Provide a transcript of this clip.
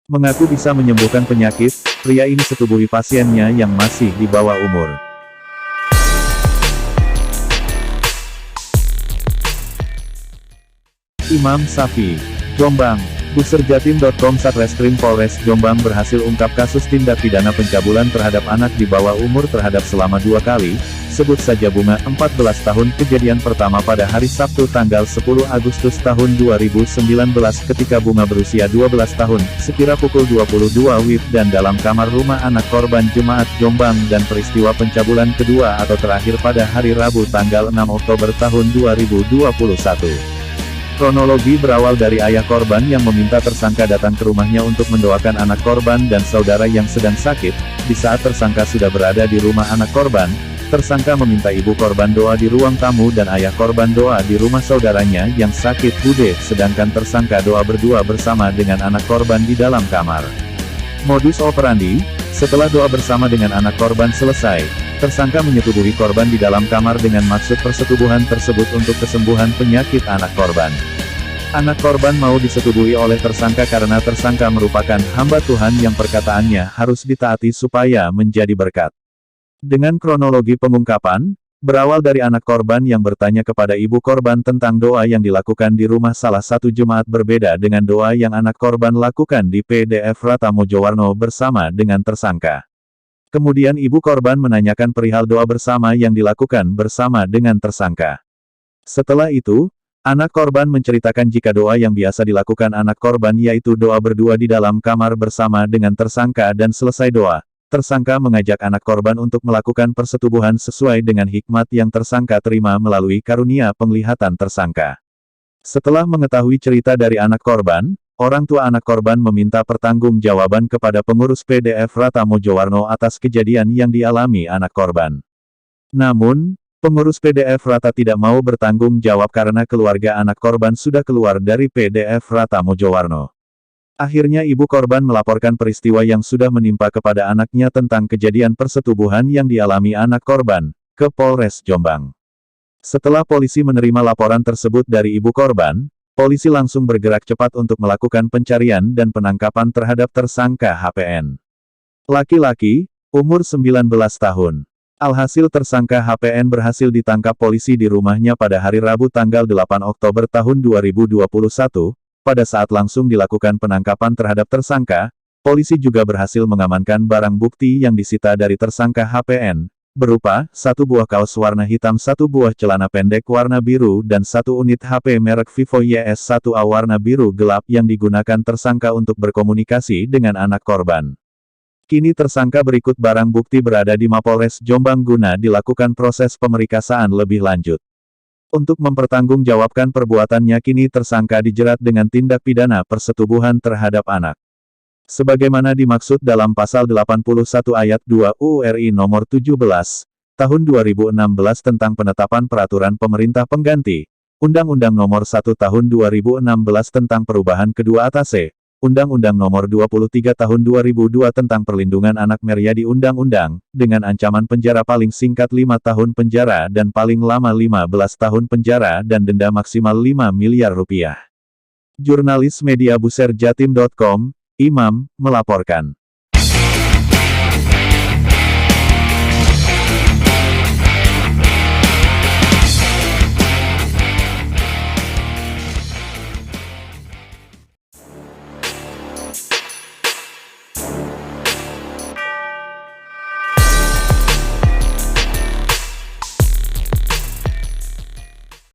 Mengaku bisa menyembuhkan penyakit, pria ini setubuhi pasiennya yang masih di bawah umur. Imam Safi, Jombang. Buserjatim.com. Satreskrim Polres Jombang berhasil ungkap kasus tindak pidana pencabulan terhadap anak di bawah umur terhadap selama 2 kali, sebut saja Bunga, 14 tahun. Kejadian pertama pada hari Sabtu tanggal 10 Agustus tahun 2019 ketika Bunga berusia 12 tahun, sekira pukul 22 WIB dan dalam kamar rumah anak korban Jemaat Jombang, dan peristiwa pencabulan kedua atau terakhir pada hari Rabu tanggal 6 Oktober tahun 2021. Kronologi berawal dari ayah korban yang meminta tersangka datang ke rumahnya untuk mendoakan anak korban dan saudara yang sedang sakit. Di saat tersangka sudah berada di rumah anak korban, tersangka meminta ibu korban doa di ruang tamu dan ayah korban doa di rumah saudaranya yang sakit Bude, sedangkan tersangka doa berdua bersama dengan anak korban di dalam kamar. Modus operandi, setelah doa bersama dengan anak korban selesai, tersangka menyetubuhi korban di dalam kamar dengan maksud persetubuhan tersebut untuk kesembuhan penyakit anak korban. Anak korban mau disetubuhi oleh tersangka karena tersangka merupakan hamba Tuhan yang perkataannya harus ditaati supaya menjadi berkat. Dengan kronologi pengungkapan, berawal dari anak korban yang bertanya kepada ibu korban tentang doa yang dilakukan di rumah salah satu jemaat berbeda dengan doa yang anak korban lakukan di PDF Rata Mojowarno bersama dengan tersangka. Kemudian ibu korban menanyakan perihal doa bersama yang dilakukan bersama dengan tersangka. Setelah itu, anak korban menceritakan jika doa yang biasa dilakukan anak korban yaitu doa berdua di dalam kamar bersama dengan tersangka, dan selesai doa, tersangka mengajak anak korban untuk melakukan persetubuhan sesuai dengan hikmat yang tersangka terima melalui karunia penglihatan tersangka. Setelah mengetahui cerita dari anak korban, orang tua anak korban meminta pertanggungjawaban kepada pengurus PDF Rata Mojowarno atas kejadian yang dialami anak korban. Namun, pengurus PDF Rata tidak mau bertanggung jawab karena keluarga anak korban sudah keluar dari PDF Rata Mojowarno. Akhirnya ibu korban melaporkan peristiwa yang sudah menimpa kepada anaknya tentang kejadian persetubuhan yang dialami anak korban ke Polres Jombang. Setelah polisi menerima laporan tersebut dari ibu korban, polisi langsung bergerak cepat untuk melakukan pencarian dan penangkapan terhadap tersangka HPN. Laki-laki, umur 19 tahun. Alhasil tersangka HPN berhasil ditangkap polisi di rumahnya pada hari Rabu tanggal 8 Oktober tahun 2021. Pada saat langsung dilakukan penangkapan terhadap tersangka, polisi juga berhasil mengamankan barang bukti yang disita dari tersangka HPN, berupa 1 buah kaos warna hitam, 1 buah celana pendek warna biru, dan 1 unit HP merek Vivo YS1A warna biru gelap yang digunakan tersangka untuk berkomunikasi dengan anak korban. Kini tersangka berikut barang bukti berada di Mapolres Jombang guna dilakukan proses pemerikasaan lebih lanjut. Untuk mempertanggungjawabkan perbuatannya, kini tersangka dijerat dengan tindak pidana persetubuhan terhadap anak. Sebagaimana dimaksud dalam Pasal 81 Ayat 2 UU RI Nomor 17, Tahun 2016 tentang penetapan peraturan pemerintah pengganti, Undang-Undang Nomor 1 Tahun 2016 tentang perubahan kedua atase, Undang-Undang Nomor 23 Tahun 2002 tentang perlindungan anak Meriadi Undang-Undang, dengan ancaman penjara paling singkat 5 tahun penjara dan paling lama 15 tahun penjara dan denda maksimal 5 miliar rupiah. Jurnalis media Buserjatim.com, Imam, melaporkan.